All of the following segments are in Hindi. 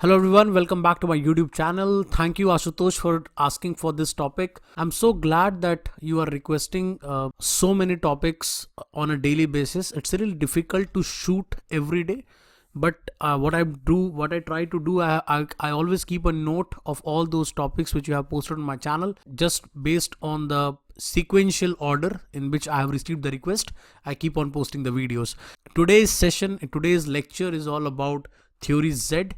Hello everyone, welcome back to my YouTube channel. Thank you Ashutosh for asking for this topic. I'm so glad that you are requesting so many topics on a daily basis. It's really difficult to shoot every day, but what I try to do, I always keep a note of all those topics which you have posted on my channel, just based on the sequential order in which I have received the request. I keep on posting the videos. Today's lecture is all about theory Z.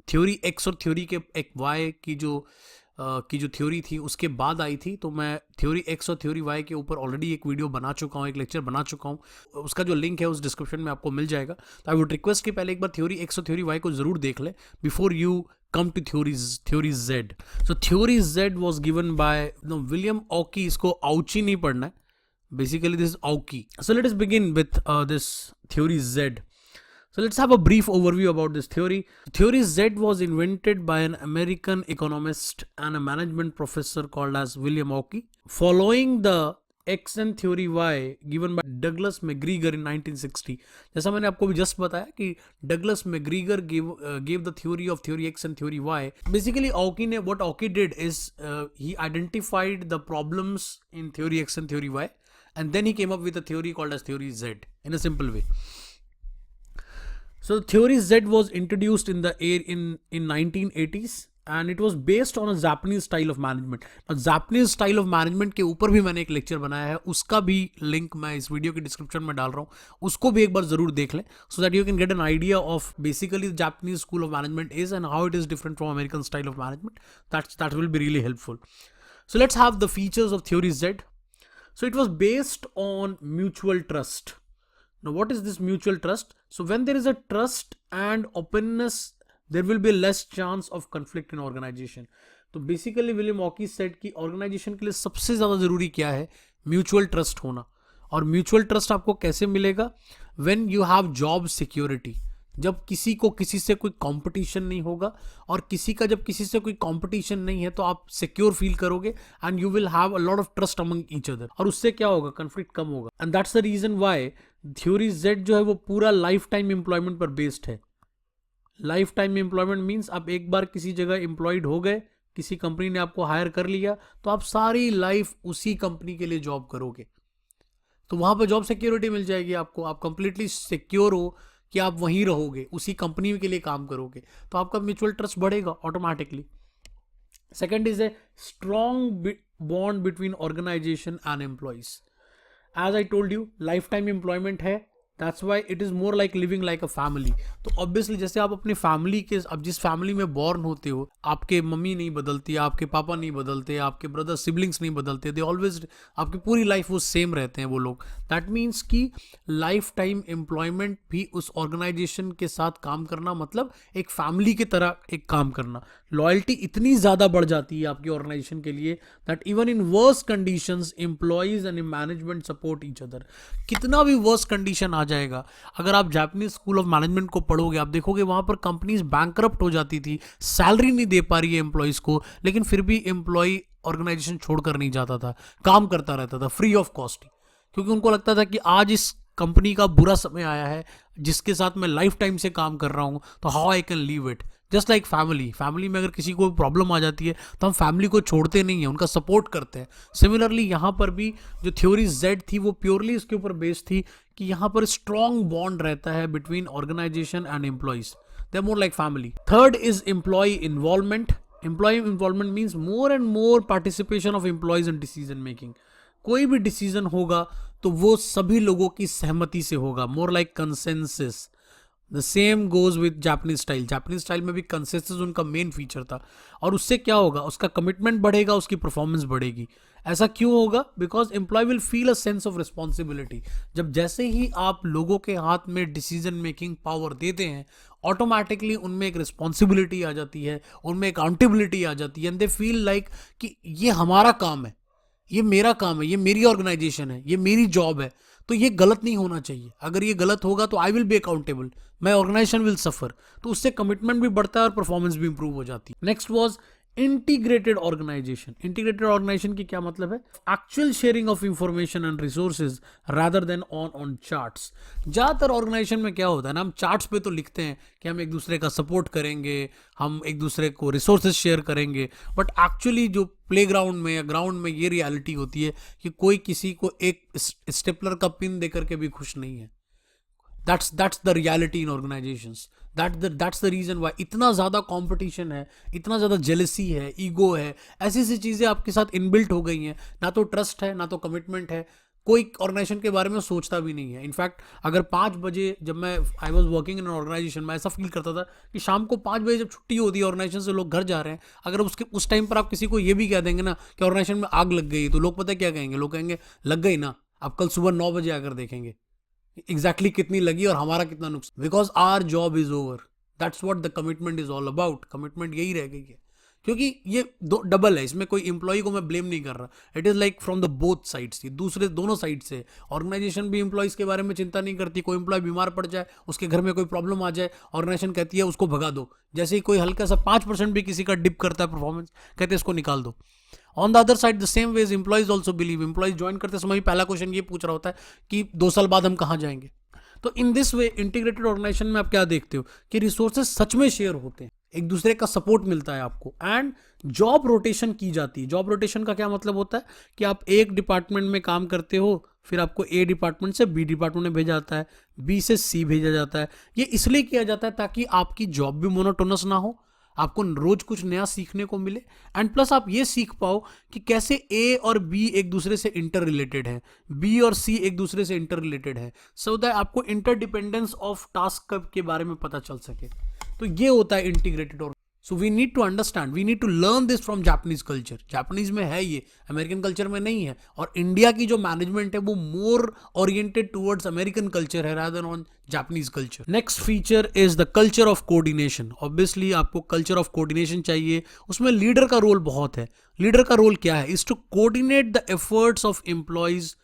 Theory X और थ्योरी के एक Y की जो थ्योरी थी उसके बाद आई थी, तो मैं थ्योरी X और थ्योरी Y के ऊपर ऑलरेडी एक वीडियो बना चुका हूँ, एक लेक्चर बना चुका हूँ. उसका जो लिंक है उस डिस्क्रिप्शन में आपको मिल जाएगा. तो आई वुड रिक्वेस्ट कि पहले एक बार थ्योरी X और थ्योरी Y को जरूर देख ले before you come to theory Z. So theory Z was given by William Oki. इसको Auchi नहीं पढ़ना है. Basically this is Auki. So let us begin with this theory Z. So let's have a brief overview about this theory. Theory Z was invented by an American economist and a management professor called as William Oki, following the X and theory Y given by Douglas McGregor in 1960. जैसा मैंने आपको भी just बताया कि Douglas McGregor gave the theory of theory X and theory Y. Basically, what Oki did is he identified the problems in theory X and theory Y, and then he came up with a theory called as theory Z in a simple way. So theory Z was introduced in 1980s and it was based on a Japanese style of management. Now Japanese style of management के ऊपर भी मैंने एक लेक्चर बनाया है, उसका भी लिंक मैं इस वीडियो के डिस्क्रिप्शन में डाल रहा हूँ, उसको भी एक बार जरूर देख लें, so that you can get an idea of basically the Japanese school of management is and how it is different from American style of management. That will be really helpful. So let's have the features of theory Z. So it was based on mutual trust. Now, what is this mutual trust? So when there is a trust and openness, there will be less chance of conflict in organization. तो basically William Oki said कि organization के लिए सबसे ज़्यादा ज़रूरी क्या है? Mutual trust होना. और mutual trust आपको कैसे मिलेगा? When you have job security. जब किसी को किसी से कोई कंपटीशन नहीं होगा, और जब किसी से कोई कंपटीशन नहीं है तो आप सिक्योर फील करोगे and you will have a lot of trust among each other, और उससे क्या होगा? कंफ्लिक्ट कम होगा. And that's the reason why theory Z जो है वो पूरा लाइफ टाइम एम्प्लॉयमेंट पर बेस्ड है. लाइफ टाइम एम्प्लॉयमेंट मीन्स आप एक बार किसी जगह एम्प्लॉयड हो गए, किसी कंपनी ने आपको हायर कर लिया, तो आप सारी लाइफ उसी कंपनी के लिए जॉब करोगे, तो वहां पर जॉब सिक्योरिटी मिल जाएगी आपको. आप कंप्लीटली सिक्योर हो कि आप वहीं रहोगे, उसी कंपनी के लिए काम करोगे, तो आपका म्यूचुअल ट्रस्ट बढ़ेगा automatically. Second is a strong bond between organisation and employees. As I told you, life time employment है, that's why it is more like living like a family. तो ऑब्वियसली जैसे आप अपनी फैमिली के, अब जिस फैमिली में बॉर्न होते हो, आपके मम्मी नहीं बदलती, आपके पापा नहीं बदलते, आपके ब्रदर सिबलिंग्स नहीं बदलते, दे ऑलवेज, आपकी पूरी लाइफ वो सेम रहते हैं वो लोग. दैट मीन्स कि लाइफ टाइम एम्प्लॉयमेंट भी उस ऑर्गेनाइजेशन के साथ काम करना, मतलब एक फैमिली की तरह एक काम करना. लॉयल्टी इतनी ज़्यादा बढ़ जाती है आपकी ऑर्गेनाइजेशन के लिए that even in worse conditions employees and management support each other. कितना भी वर्स कंडीशन आ जाएगा, अगर आप जापानीज स्कूल ऑफ मैनेजमेंट को पढ़ोगे, आप देखोगे वहां पर कंपनीज बैंकरप्ट हो जाती थी, सैलरी नहीं दे पा रही है एम्प्लॉयज को, लेकिन फिर भी एम्प्लॉय ऑर्गेनाइजेशन छोड़कर नहीं जाता था, काम करता रहता था फ्री ऑफ कॉस्ट, क्योंकि उनको लगता था कि आज इस कंपनी का बुरा समय आया है जिसके साथ मैं लाइफ टाइम से काम कर रहा हूं, तो how I can leave it. Just like family में अगर किसी को प्रॉब्लम आ जाती है तो हम फैमिली को छोड़ते नहीं हैं, उनका सपोर्ट करते हैं. सिमिलरली यहाँ पर भी जो थ्योरी Z थी वो प्योरली इसके ऊपर बेस्ड थी कि यहाँ पर स्ट्रॉन्ग बॉन्ड रहता है between organisation and employees, they are more like family. Third is employee involvement. Employee involvement means more and more participation of employees in decision making. कोई भी डिसीजन होगा तो वो सभी लोगों की सहमति से होगा, more like consensus. The same goes with Japanese style. Japanese style में भी कंसेंसस उनका मेन फीचर था, और उससे क्या होगा? उसका कमिटमेंट बढ़ेगा, उसकी परफॉर्मेंस बढ़ेगी. ऐसा क्यों होगा? Because employee will feel a sense of responsibility. जब जैसे ही आप लोगों के हाथ में डिसीजन मेकिंग पावर देते हैं, ऑटोमेटिकली उनमें एक रिस्पॉन्सिबिलिटी आ जाती है, उनमें अकाउंटेबिलिटी आ जाती है, एंड दे फील लाइक कि ये हमारा काम है, ये मेरा काम है, ये मेरी ऑर्गेनाइजेशन है, ये मेरी जॉब है, तो ये गलत नहीं होना चाहिए. अगर ये गलत होगा तो I will be accountable, my organization will suffer. तो उससे कमिटमेंट भी बढ़ता है और परफॉर्मेंस भी इंप्रूव हो जाती है. नेक्स्ट वॉज इंटीग्रेटेड ऑर्गेनाइजेशन की क्या मतलब है? Actual sharing of information and resources rather than on charts. ज्यादातर ऑर्गेनाइजेशन में क्या होता है ना, हम चार्ट्स पे तो लिखते हैं कि हम एक दूसरे का सपोर्ट करेंगे, हम एक दूसरे को रिसोर्सेज शेयर करेंगे, बट एक्चुअली जो प्लेग्राउंड में या ग्राउंड में ये रियलिटी होती है कि कोई किसी को एक स्टेपलर का पिन देकर के भी खुश नहीं है। that's the reality in organizations. that's the reason why इतना ज़्यादा कंपटीशन है, इतना ज़्यादा जेलसी है, ईगो है, ऐसी ऐसी चीज़ें आपके साथ इनबिल्ट हो गई हैं। ना तो ट्रस्ट है, ना तो कमिटमेंट है, कोई ऑर्गेनाइजेशन के बारे में सोचता भी नहीं है। इनफैक्ट अगर 5 बजे, जब मैं I was working in organization, मैं ऐसा फील करता था कि शाम को 5 बजे जब छुट्टी होती है ऑर्गेनाइजेशन से, लोग घर जा रहे हैं, अगर उसके उस टाइम पर आप किसी को ये भी कह देंगे ना कि ऑर्गेनाइजेशन में आग लग गई, तो लोग पता है क्या कहेंगे? लोग कहेंगे लग गई ना, अब कल सुबह 9 बजे आकर देखेंगे एग्जैक्टली कितनी लगी और हमारा कितना नुकसान, because our job is over. That's what the commitment is all about. Commitment यही रह गई है, क्योंकि ये दो डबल है, इसमें कोई एम्प्लॉय को मैं ब्लेम नहीं कर रहा, it is like from the both sides, ये दूसरे दोनों साइड से। ऑर्गेनाइजेशन भी एम्प्लॉयज के बारे में चिंता नहीं करती, कोई एम्प्लॉय बीमार पड़ जाए, उसके घर में कोई प्रॉब्लम आ जाए, ऑर्गेनाइजेशन कहती है उसको भगा दो। जैसे ही कोई हल्का सा 5% भी किसी का डिप करता है परफॉर्मेंस, कहते हैं इसको निकाल दो। On the other side the same ways employees also believe, employees join करते समय पहला क्वेश्चन ये पूछ रहा होता है कि 2 साल बाद हम कहाँ जाएंगे। तो in this way integrated organization में आप क्या देखते हो कि रिसोर्सेज सच में शेयर होते हैं, एक दूसरे का सपोर्ट मिलता है आपको, एंड जॉब रोटेशन की जाती है। जॉब रोटेशन का क्या मतलब होता है कि आप एक डिपार्टमेंट में काम करते हो, फिर आपको ए डिपार्टमेंट से बी डिपार्टमेंट में भेजा जाता है, बी से सी भेजा जाता है। ये इसलिए किया जाता है ताकि आपकी जॉब भी मोनोटोनस ना हो, आपको रोज कुछ नया सीखने को मिले, एंड प्लस आप ये सीख पाओ कि कैसे ए और बी एक दूसरे से इंटर रिलेटेड है, बी और सी एक दूसरे से इंटर रिलेटेड है, सो दैट आपको इंटरडिपेंडेंस ऑफ टास्क के बारे में पता चल सके। तो ये होता है इंटीग्रेटेड। और so we need to understand, we need to learn this from Japanese culture. Japanese में है ये, अमेरिकन कल्चर में नहीं है। और इंडिया की जो मैनेजमेंट है वो मोर ओरिएंटेड टुवर्ड्स अमेरिकन कल्चर है rather on Japanese culture. Next feature is the culture of coordination. Obviously आपको कल्चर ऑफ कोऑर्डिनेशन चाहिए, उसमें लीडर का रोल बहुत है। लीडर का रोल क्या है? Is to coordinate the efforts of employees.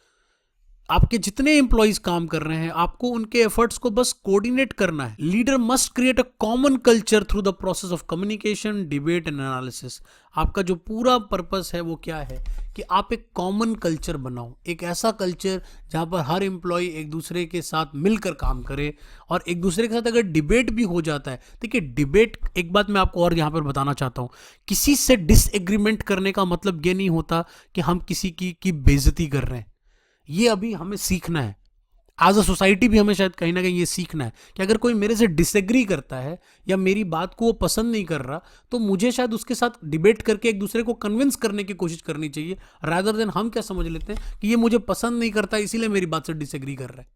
आपके जितने एम्प्लॉयज काम कर रहे हैं, आपको उनके एफर्ट्स को बस कोऑर्डिनेट करना है। Leader must create a common culture through the process of communication, debate and analysis. आपका जो पूरा पर्पस है वो क्या है कि आप एक कॉमन कल्चर बनाओ, एक ऐसा कल्चर जहां पर हर एम्प्लॉय एक दूसरे के साथ मिलकर काम करे, और एक दूसरे के साथ अगर डिबेट भी हो जाता है, देखिए डिबेट, एक बात मैं आपको और यहां पर बताना चाहता हूं, किसी से डिसएग्रीमेंट करने का मतलब ये नहीं होता कि हम किसी की बेइज्जती कर रहे हैं। ये अभी हमें सीखना है, एज अ सोसाइटी भी हमें शायद कहीं ना कहीं ये सीखना है कि अगर कोई मेरे से डिसएग्री करता है या मेरी बात को वो पसंद नहीं कर रहा, तो मुझे शायद उसके साथ डिबेट करके एक दूसरे को कन्विंस करने की कोशिश करनी चाहिए, रादर देन हम क्या समझ लेते हैं कि ये मुझे पसंद नहीं करता इसीलिए मेरी बात से डिसएग्री कर रहा है।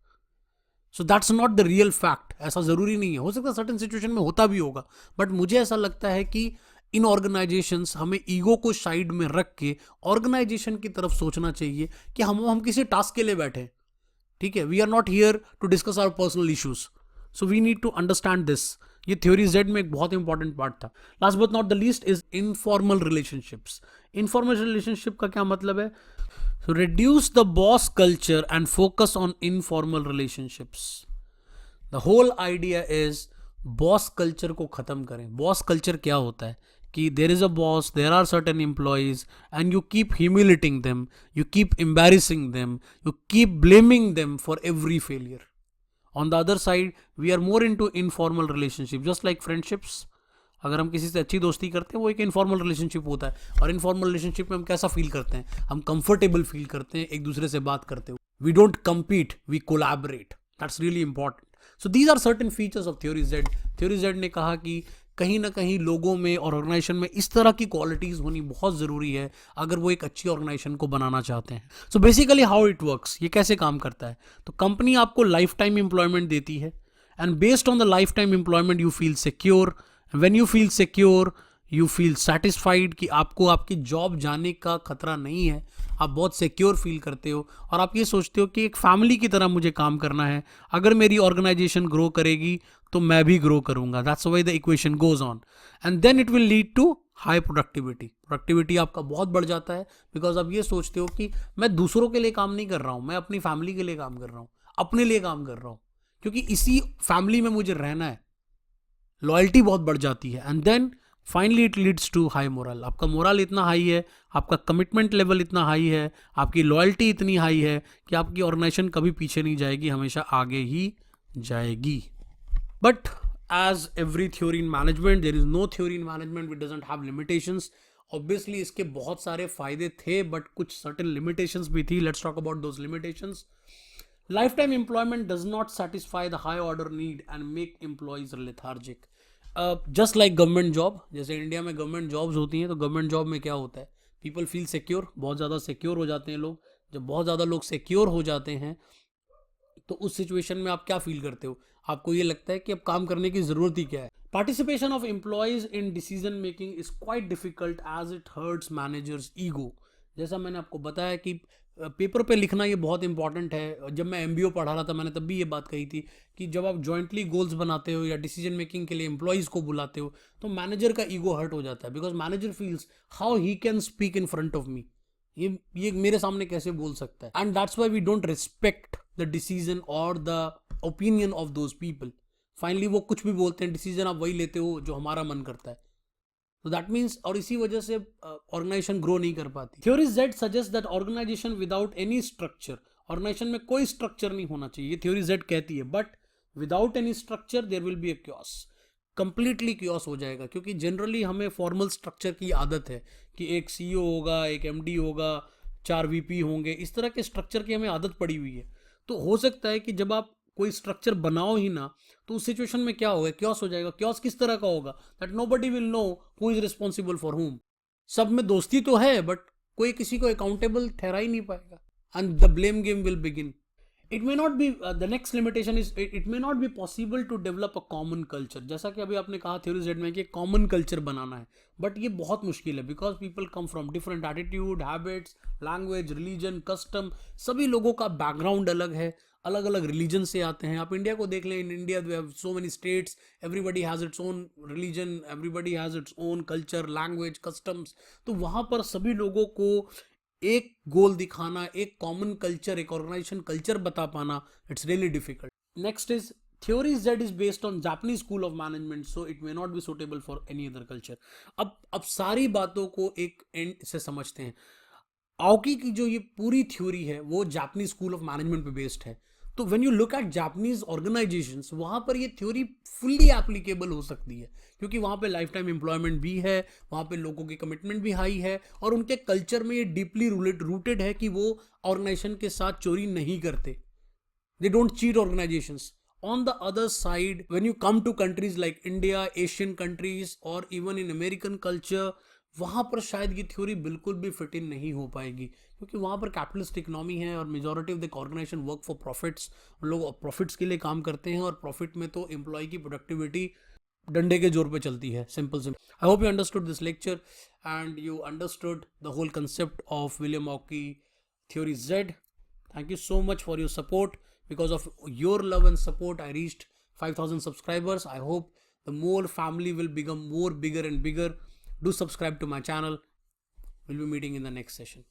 So that's not the real fact. ऐसा जरूरी नहीं है, हो सकता है सर्टेन सिचुएशन में होता भी होगा, बट मुझे ऐसा लगता है कि इन ऑर्गेनाइजेशंस हमें ईगो को साइड में रख के ऑर्गेनाइजेशन की तरफ सोचना चाहिए कि हम किसी टास्क के लिए बैठे हैं, ठीक है। We are not here to discuss our personal issues, so we need to understand this. ये थ्योरी जेड में एक बहुत इंपॉर्टेंट पार्ट था। Last but not the least is informal relationships. Informal relationship का क्या मतलब है? So reduce the boss culture and focus on informal relationships. The whole idea is boss culture को खत्म करें। बॉस कल्चर क्या होता है कि there is a boss, there are certain employees and you keep humiliating them, you keep embarrassing them, you keep blaming them for every failure. On the other side we are more into informal relationship, just like friendships. अगर हम किसी से अच्छी दोस्ती करते हैं वो एक इनफॉर्मल रिलेशनशिप होता है, और इनफॉर्मल रिलेशनशिप में हम कैसा फील करते हैं? हम कंफर्टेबल फील करते हैं एक दूसरे से बात करते हुए। We don't compete, we collaborate. That's really important. So these are certain features of theory Z. Theory Z ने कहा कि कहीं ना कहीं लोगों में और ऑर्गेनाइजेशन में इस तरह की क्वालिटीज होनी बहुत ज़रूरी है अगर वो एक अच्छी ऑर्गेनाइजेशन को बनाना चाहते हैं। So basically how it works, ये कैसे काम करता है? तो कंपनी आपको लाइफ टाइम एम्प्लॉयमेंट देती है, and based on the life time employment you feel secure. When you feel secure you feel satisfied कि आपको आपकी जॉब जाने का खतरा नहीं है, आप बहुत सिक्योर फील करते हो, और आप ये सोचते हो कि एक फैमिली की तरह मुझे काम करना है। अगर मेरी ऑर्गेनाइजेशन ग्रो करेगी तो मैं भी ग्रो करूंगा। That's why the equation goes on, and then it will lead to high productivity. Productivity आपका बहुत बढ़ जाता है, बिकॉज आप ये सोचते हो कि मैं दूसरों के लिए काम नहीं कर रहा हूं, मैं अपनी फैमिली के लिए काम कर रहा हूं, अपने लिए काम कर रहा हूं, क्योंकि इसी फैमिली में मुझे रहना है। लॉयल्टी बहुत बढ़ जाती है, and then finally it leads to high morale. आपका मोरल इतना हाई है, आपका कमिटमेंट लेवल इतना हाई है, आपकी लॉयल्टी इतनी हाई है कि आपकी ऑर्गेनाइजेशन कभी पीछे नहीं जाएगी, हमेशा आगे ही जाएगी। But as every theory in management, there is no theory in management which doesn't have limitations. Obviously इसके बहुत सारे फायदे थे बट कुछ सर्टेन लिमिटेशंस भी थी। Let's talk about those limitations. Lifetime employment does not satisfy the high order need and make employees lethargic. Just like government job, जैसे इंडिया में गवर्नमेंट जॉब्स होती हैं, तो गवर्नमेंट जॉब में क्या होता है, पीपल फील सिक्योर, बहुत ज़्यादा सिक्योर हो जाते हैं लोग। जब बहुत ज़्यादा लोग सिक्योर हो जाते हैं तो उस सिचुएशन में आप क्या फील करते हो, आपको ये लगता है कि अब काम करने की ज़रूरत ही क्या है। Participation of employees in decision making is quite difficult as it hurts managers ego. जैसा मैंने आपको बताया कि पेपर पे लिखना ये बहुत इंपॉर्टेंट है। जब मैं एमबीओ पढ़ा रहा था मैंने तब भी ये बात कही थी कि जब आप जॉइंटली गोल्स बनाते हो या डिसीजन मेकिंग के लिए एम्प्लॉयज़ को बुलाते हो तो मैनेजर का ईगो हर्ट हो जाता है, because manager feels how he can speak in front of me, ये मेरे सामने कैसे बोल सकता है। And that's why we don't respect the decision और the opinion of those people. Finally वो कुछ भी बोलते हैं, डिसीजन आप वही लेते हो जो हमारा मन करता है। तो दैट मीन्स, और इसी वजह से ऑर्गेनाइजेशन ग्रो नहीं कर पाती। Theory Z suggest that organization without any structure, organization में कोई स्ट्रक्चर नहीं होना चाहिए, ये थ्योरी जेड कहती है। But without any structure there will be a chaos, completely chaos हो जाएगा। क्योंकि जनरली हमें फॉर्मल स्ट्रक्चर की आदत है कि एक सीईओ होगा, एक एमडी होगा, 4 वीपी होंगे, इस तरह के स्ट्रक्चर की हमें आदत पड़ी हुई है। तो हो सकता है कि जब आप कोई स्ट्रक्चर बनाओ ही ना तो उस सिचुएशन में क्या होगा, क्योस हो जाएगा। क्योस किस तरह का होगा, that nobody will know who is responsible for हुम। सब में दोस्ती तो है बट कोई किसी को अकाउंटेबल ठहरा ही नहीं पाएगा, and the blame game will begin. It may not be, the next limitation is it may not be possible to develop a common culture. जैसा कि अभी आपने कहा थ्योरी जेड में कि कॉमन कल्चर बनाना है, बट ये बहुत मुश्किल है because people come from different attitude, habits, language, religion, custom. सभी लोगों का बैकग्राउंड अलग है, अलग अलग रिलीजन से आते हैं। आप इंडिया को देख लें, in India we have so many states, everybody has its own religion, everybody has its own culture, language, customs. तो वहाँ पर सभी लोगों को एक गोल दिखाना, एक कॉमन कल्चर, एक ऑर्गेनाइजेशन कल्चर बता पाना, it's really difficult. Next is theory Z is based on Japanese school of management, so it may not be suitable for any other culture. अब सारी बातों को एक एंड से समझते हैं। आओकी की जो ये पूरी थ्योरी है वो जापानीज स्कूल ऑफ मैनेजमेंट पे बेस्ड है। तो when you look at Japanese organisations, वहाँ पर ये थ्योरी फुल्ली एप्लीकेबल हो सकती है क्योंकि वहाँ पे लाइफ टाइम एम्प्लॉयमेंट भी है, वहाँ पे लोगों की कमिटमेंट भी हाई है और उनके कल्चर में ये डीपली रूटेड है कि वो ऑर्गेनाइजेशन के साथ चोरी नहीं करते। They don't cheat organizations. On the other side, when you come to countries like India, Asian countries or even in American culture, वहाँ पर शायद ये थ्योरी बिल्कुल भी फिट इन नहीं हो पाएगी क्योंकि वहाँ पर कैपिटलिस्ट इकोनॉमी है और majority of the organization work for profits. लोग प्रॉफिट्स के लिए काम करते हैं और प्रॉफिट में तो एम्प्लॉय की प्रोडक्टिविटी डंडे के जोर पे चलती है। Simple. I hope you understood this lecture and you understood the whole concept of William Ouchi theory Z. Thank you so much for your support. Because of your love and support, I reached 5,000 subscribers. I hope the more family will become more bigger and bigger. Do subscribe to my channel. We'll be meeting in the next session.